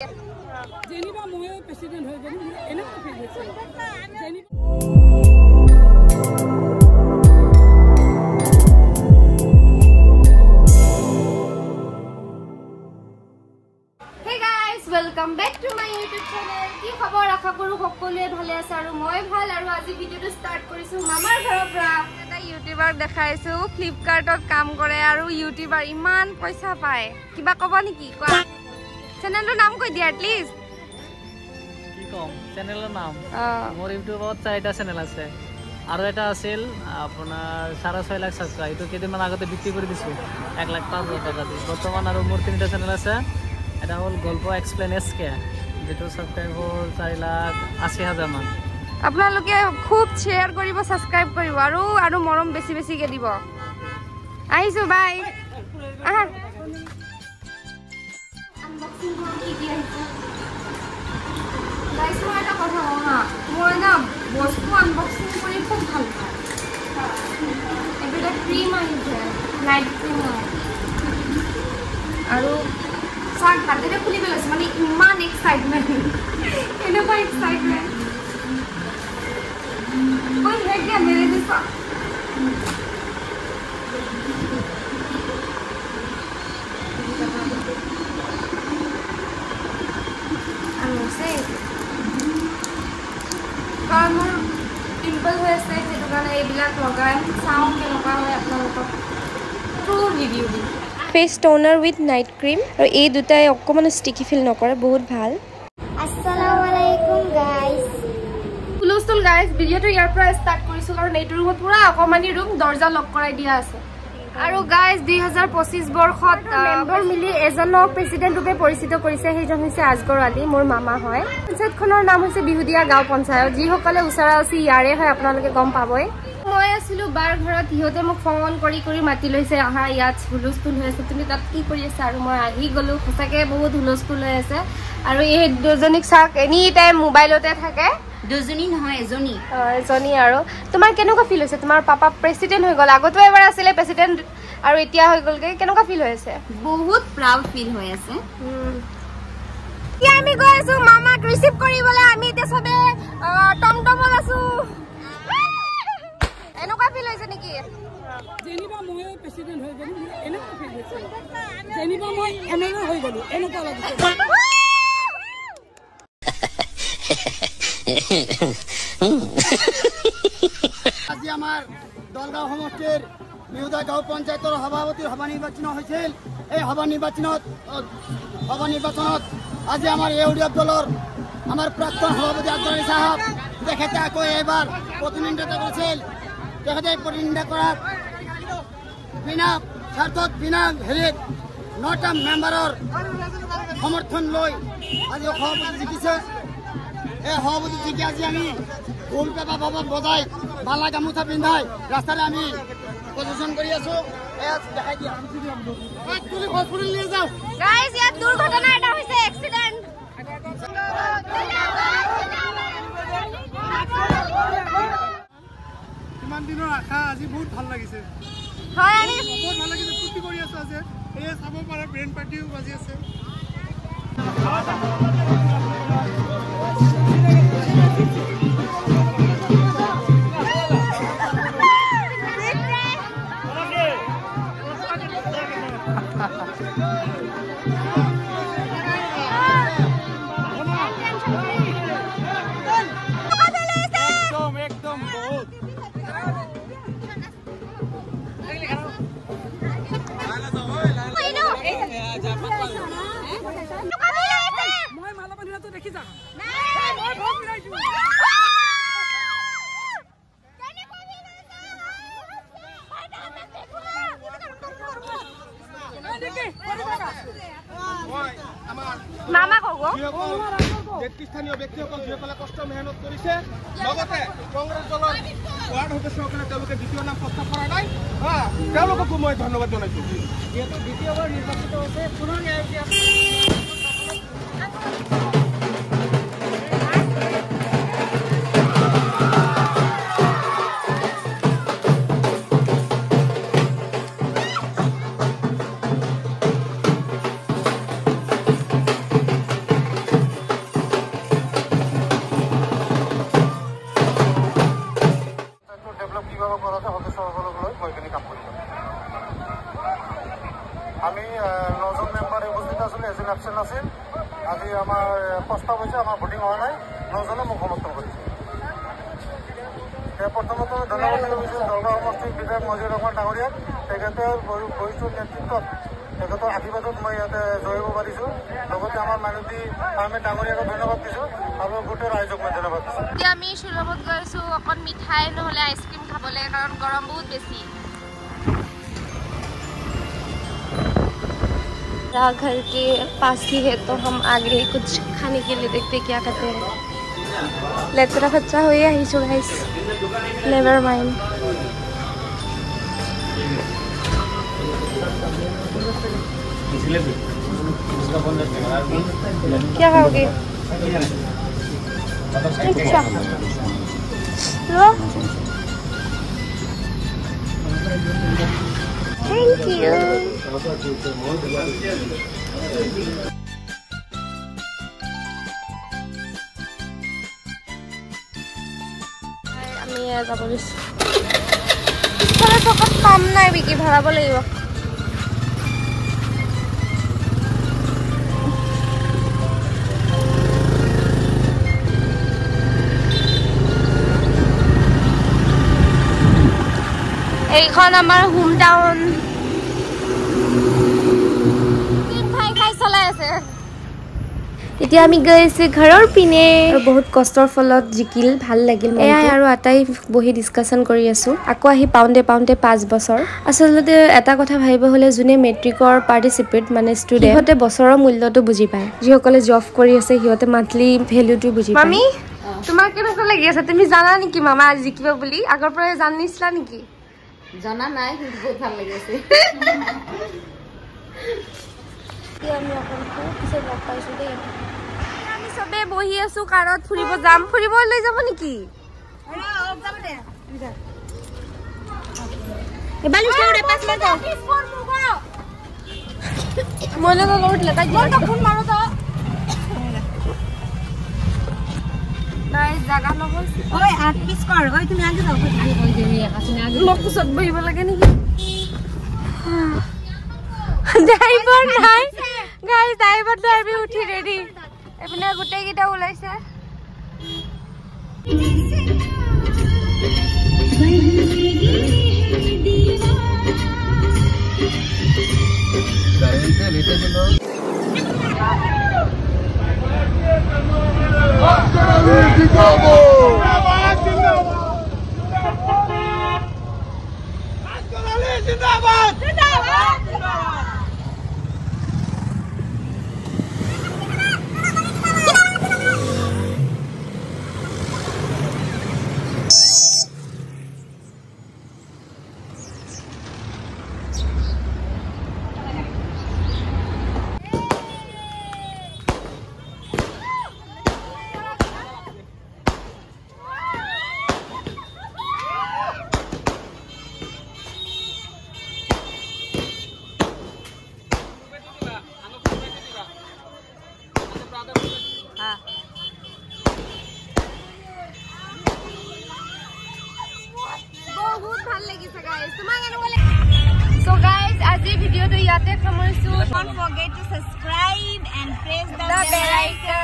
जेनिबा मोय प्रेसिडेंट हो गनी एना feel होइছে Hey guys, welcome back to my YouTube channel. কি খবৰ আশা কৰো সকলোৱে ভালে আছে আৰু মই ভাল আৰু আজি ভিডিওটো স্টাৰ্ট কৰিছো মামাৰ ঘৰৰ পৰা এটা ইউটিউবাৰ দেখাইছো ফ্লিপকাৰ্টত কাম কৰে আৰু ইউটিউবাৰ ইমান পইচা পায় কিবা ক'ব নেকি কোৱা চেনেলৰ নাম কৈ দিয়া প্লিজ কি কম চেনেলৰ নাম মোৰ ইউটিউবত চাৰিটা চেনেল আছে আৰু এটা আছিল আপোনাৰ 6.5 লাখ সাবস্ক্ৰাইব তো কেইদিনমান আগতে বিক্ৰী কৰি দিছো 1,05,000 টকা দি বৰ্তমান আৰু মোৰ তিনিটা চেনেল আছে এটা হল গল্প এক্সপ্লেইন এসকে যেটো সাবস্ক্ৰাইব হল 4,80,000 মান আপোনালোকে খুব শেয়াৰ কৰিব সাবস্ক্ৰাইব কৰিব আৰু মৰম বেছি বেছিকে দিব আহিছো বাই আহা আনবক্সিং কৰি কি আহিছে গাইস মই এটা কথা কওঁ হা মই না বস্তু আনবক্সিং কৰি খুব ভাল পাওঁ এটা ক্ৰীম আহিছে লাইট ক্ৰীম আৰু সাত হাতেৰে খুলি পেলাইছে মানে ইমান এক্সাইটমেন্ট এনেকুৱা এক্সাইটমেন্ট कोई है क्या मेरे जैसा মোৰ পিম্পল হৈ আছে সেইটো কাৰণে এইবিলাক লগাই চাওঁ কেনেকুৱা হয় আপোনালোকক ট্ৰু ৰিভিউ দিম face toner with night cream और ये दुटाई অকমান স্টিকি ফিল নকৰে বহুত ভাল আসসালামু আলাইকুম গাইস কুলুস্তুল গাইস ভিডিওটো ইয়াৰ পৰা স্টাৰ্ট কৰিছো কাৰণ এইটো ৰুমত পুৰা অকমানি ৰুম দৰ্জা লক কৰাই দিয়া আছে আৰু গাইস 2025 বৰ্ষত মেম্বাৰ মিলি এজনক প্ৰেসিডেন্ট ৰূপে পৰিচিত কৰিছে সেইজন হৈছে আজগৰ আলী মোৰ মামা হয় পঞ্চায়তখনৰ নাম হৈছে বিহুদিয়া গাঁও পঞ্চায়ত যি সকলে উছৰা আছে ইয়াৰে হয় আপোনালোকে গম পাবই মই আছিলো বাৰ ঘৰত ইহতে মোক ফোন কৰি মাতি লৈছে আহা ইয়াত হুলস্থুল হৈ আছে তুমি তাত কি কৰি আছে আৰু মই আহি গলো সঁচাকে বহুত হুলস্থুল হৈ আছে আৰু এই দুজনীক চাক এনি টাইম মোবাইলতে থাকে দুজনী নহয় এজনী আৰু তোমাৰ কেনেকুৱা ফিল হৈছে তোমাৰ পাপা প্ৰেসিডেন্ট হৈ গল আগতো এবাৰ আছিল প্ৰেসিডেন্ট আৰু এতিয়া হৈ গলগে কেনেকুৱা ফিল হৈ আছে বহুত প্ৰাউড ফিল হৈ আছে কি আমি গৈ আছো মামাক ৰিসিভ কৰিবলৈ আমি এতিয়া সবে টমটমত আছো এনেকুৱা ফিল হৈছে নেকি जेनिबा मोय प्रेसिडेंट हो गनी एना फील होइছে जेनिबा मोय एमएलए হৈ গলো এনেকুৱা লাগিছে আজি আমাৰ দলগাঁও সমষ্টিৰ বিহুদা গাঁও পঞ্চায়তৰ সভাপতিৰ সভা নিৰ্বাচন হৈছিল এই সভা নিৰ্বাচনত আজি আমাৰ ইউডিএফ দলৰ আমাৰ প্ৰাক্তন সভাপতি আজগৰ সাহেব তেখেতে আকৌ এবাৰ প্ৰতিনিধিত্ব কৰিছিল তেখেতে প্ৰতিনিধিত্ব কৰাৰ বিনা স্বাৰ্থত বিনা হেৰিত 9টা মেম্বাৰৰ সমৰ্থন লৈ আজি সভাপতি জিকিছে এই সভাপতি জিকি আজি আমি ঢোল পেপা বাবদ বজাই মালা গামোচা পিন্ধাই ৰাস্তাৰে আমি প্ৰদৰ্শন কৰি আছো দেখাই দিয়া তুলি হস্পিটেল লৈ যাও গাইস ইয়াত দুৰ্ঘটনা এটা হৈছে এক্সিডেন্ট কিমান দিনৰ আশা আজি বহুত ভাল লাগিছে হয় আমি বহুত ভাল লাগিছে ফূৰ্তি কৰি আছো আজি এই চাব পৰা ব্ৰেন পাৰ্টিও বাজি আছে মই মালা বান্ধিলা তো দেখি যা মামা কব স্থানীয় ব্যক্তিসকল যিসকলে কষ্ট মেহনত কৰিছে লগতে কংগ্ৰেছ দলৰ ৱাৰ্ড সদস্যসকলে তেওঁলোকে দ্বিতীয় নাম প্ৰস্তাৱ কৰা নাই তেওঁলোককো মই ধন্যবাদ জনাইছো যিহেতু দ্বিতীয়বাৰ নিৰ্বাচিত হৈছে পুনৰ ন্যায় আজি আমাৰ প্ৰস্তাৱ হৈছে আমাৰ ভোটিং হোৱা নাই 9জনে মোক সমৰ্থন কৰিছে প্ৰথমতে ধন্যবাদ দিব বিচাৰিছোঁ দলগাঁও সমষ্টিৰ বিধায়ক মজিউৰ ৰহমান ডাঙৰীয়াক তেখেতৰ বৰিষ্ঠ নেতৃত্বত তেখেতৰ আশীৰ্বাদত মই ইয়াতে জয় হ'ব পাৰিছোঁ লগতে আমাৰ মাইনৰিটি আহমেদ ডাঙৰীয়াকো ধন্যবাদ দিছোঁ আৰু গোটেই ৰাইজক মই ধন্যবাদ দিছোঁ এতিয়া আমি সুলভত গৈছোঁ অকণ মিঠাই নহ'লে আইচক্ৰীম খাবলৈ কাৰণ গৰম বহুত বেছি घर के पास ही है तो हम आगे कुछ खाने के लिए देखते क्या करते हैं लेतरा फच्चा हो या हिसो गाइस नेवर माइंड क्या खाओगे अच्छा लो थैंक यू আমি যাব লৈছো চকত কাম নাই বিকি ভৰাব লাগিব এইখন আমাৰ হোম টাউন এতিয়া আমি গৈ আছো ঘৰৰ পিনে আৰু বহুত কষ্টৰ ফলত জিকিল ভাল লাগিল এয়াই আৰু আটাই বহি ডিসকাশন কৰি আছো আকৌ আহি পাউণ্ডে 5 বছৰ আসলতে এটা কথা ভাবিব হলে জুনে মেট্ৰিকৰ পাৰ্টিসিপেট মানে ষ্টুডেন্ট হতে বছৰৰ মূল্যটো বুজি পায় যিসকলে জব কৰি আছে হিয়তে মান্থলি ভ্যালুটো বুজি পায় মামি তোমাৰ কেনেকুৱা লাগি আছে তুমি জানা নেকি মামা আজি জিকিব বুলি আগৰ পৰা জানিছিলা নেকি জানা নাই কিন্তু বহুত ভাল লাগি আছে আমি অকল পিছে লগ পাইছো দেই আমি সবে বহি আছো কাৰত ফুৰিব যাম ফুৰিব লৈ যাব নেকি এবালি ছোড়ে পাঁচ মিনিট মনে তো লোড লেতা কি ফোন মারো তো গাইস জাগা নহল ওই 8 পিস কর ওই তুমি আগে যাও কই দেবি আসলে আগে লোক সব বহিব লাগে নেকি ড্রাইভার নাই গাইস ড্রাইভার তো আমি উঠি রেডি এপিনে গুটে কিটা ওলাইছে গাড়িতে লেটে গেল বহুত ভাল লাগিছে গাইস তোমাক এনেকুৱা সো গাইস আজি ভিডিওটো ইয়াতে সামৰিছো Don't forget to subscribe and press the bell icon.